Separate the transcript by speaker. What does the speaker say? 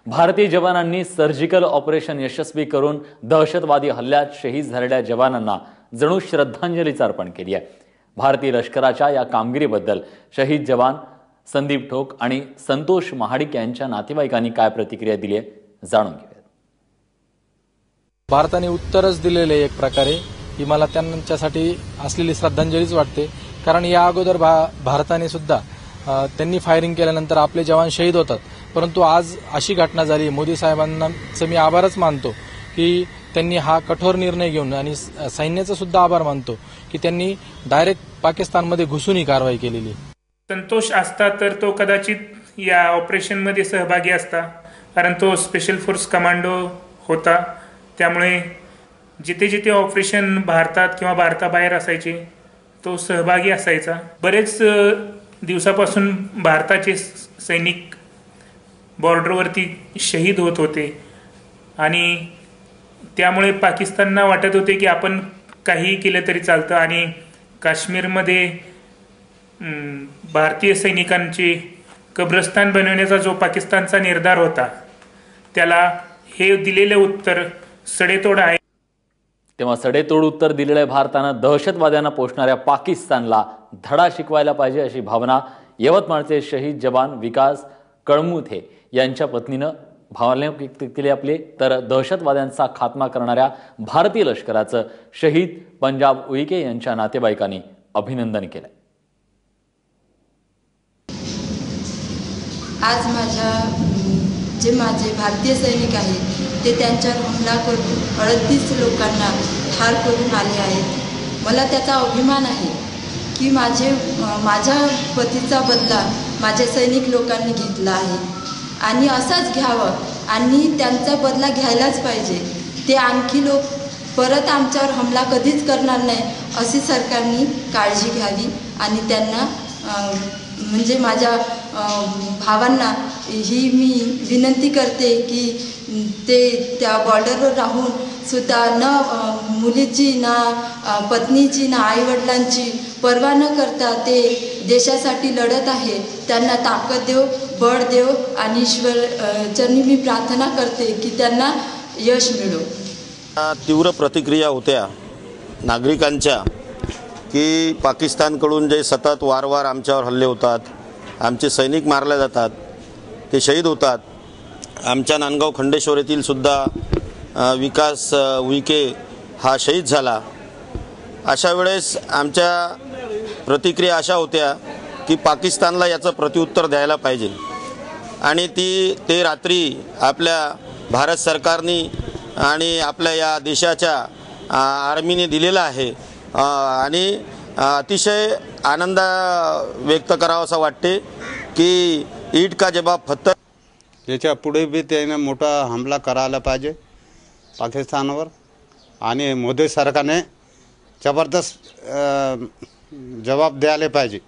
Speaker 1: भारतीय जवानांनी surgical operation यशस्वी करून दहशतवादी हल्ल्यात शहीद झालेल्या जवानांना जणू श्रद्धांजलीच अर्पण केली आहे। भारतीय लष्कराच्या या कामगिरीबद्दल शहीद जवान संदीप ठोक आणि संतोष महाडिक यांच्या नातेवाईकांनी काय प्रतिक्रिया दिली आहे जाणून घेऊया।
Speaker 2: भारताने उत्तरच दिलेले एक प्रकारे की मला त्यांच्यासाठी असलेली श्रद्धांजलीच वाटते, कारण या अगोदर भारताने सुद्धा त्यांनी फायरिंग केल्यानंतर आपले जवान शहीद होतात, परंतु आज अशी घटना झाली। मोदी साहेबांचा मी आभारच मानतो की त्यांनी हा कठोर निर्णय घेऊन, आणि सैन्याचा सुद्धा आभार मानतो की त्यांनी डायरेक्ट पाकिस्तानमध्ये घुसून ही कारवाई केलेली।
Speaker 3: संतोष असता तर तो कदाचित या ऑपरेशनमध्ये सहभागी असता, कारण तो स्पेशल फोर्स कमांडो होता। त्यामुळे जिथे जिथे ऑपरेशन भारतात किंवा भारताबाहेर असायचे तो सहभागी असायचा। बरेच दिवसापासून भारताचे सैनिक बॉर्डरवरती शहीद होत होते आणि त्यामुळे पाकिस्तानला वाटत होते की आपण काही केलं तरी चालतं आणि काश्मीरमध्ये भारतीय सैनिकांचे कब्रस्तान बनवण्याचा जो पाकिस्तानचा निर्धार होता त्याला हे दिलेले उत्तर सडेतोड आहे।
Speaker 1: तेव्हा सडेतोड उत्तर दिलेल्या भारतानं दहशतवाद्यांना पोषणाऱ्या पाकिस्तानला धडा शिकवायला पाहिजे अशी भावना यवतमाळचे शहीद जवान विकास कळमुथे यांच्या पत्नीनं भावना व्यक्त केली आपली। तर दहशतवाद्यांचा खात्मा करणाऱ्या भारतीय लष्कराचं शहीद पंजाब उईके यांच्या नातेवाईकांनी अभिनंदन केलं।
Speaker 4: आज माझे भारतीय सैनिक आहेत ते त्यांच्यावर हमला करून 38 लोकांना ठार करून आले आहेत। मला त्याचा अभिमान आहे की माझ्या पतीचा बदला माझ्या सैनिक लोकांनी घेतला आहे आणि असाच घ्यावं आणि त्यांचा बदला घ्यायलाच पाहिजे। ते आणखी लोक परत आमच्यावर हमला कधीच करणार नाही अशी सरकारने काळजी घ्यावी आणि त्यांना म्हणजे माझ्या भावांना ही मी विनंती करते की ते त्या बॉर्डरवर राहून सुद्धा न मुलीची ना पत्नीची ना आईवडिलांची पर्वा न करता ते देशासाठी लढत आहे। त्यांना ताकद देव, बळ देव आणि ईश्वर चरणी मी प्रार्थना करते की त्यांना यश मिळो।
Speaker 5: तीव्र प्रतिक्रिया होत्या नागरिकांच्या की पाकिस्तानकडून जे सतत वारंवार आमच्यावर हल्ले होतात, आमचे सैनिक मारले जातात, ते शहीद होतात। आमच्या नांदगाव खंडेश्वर येथील सुद्धा विकास उईके हा शहीद झाला। अशा वेळेस आमच्या प्रतिक्रिया अशा होत्या की पाकिस्तानला याचं प्रत्युत्तर द्यायला पाहिजे आणि ते रात्री आपल्या भारत सरकारने आणि आपल्या या देशाच्या आर्मीने दिलेलं आहे आणि अतिशय आनंद व्यक्त करावासा वाटते की ईट का जवाब पत्थर।
Speaker 6: याच्या पुढे बी त्याने मोठा हमला करायला पाहिजे पाकिस्तानवर आणि मोदी सरकारने जबरदस्त जवाब द्यायला पाहिजे।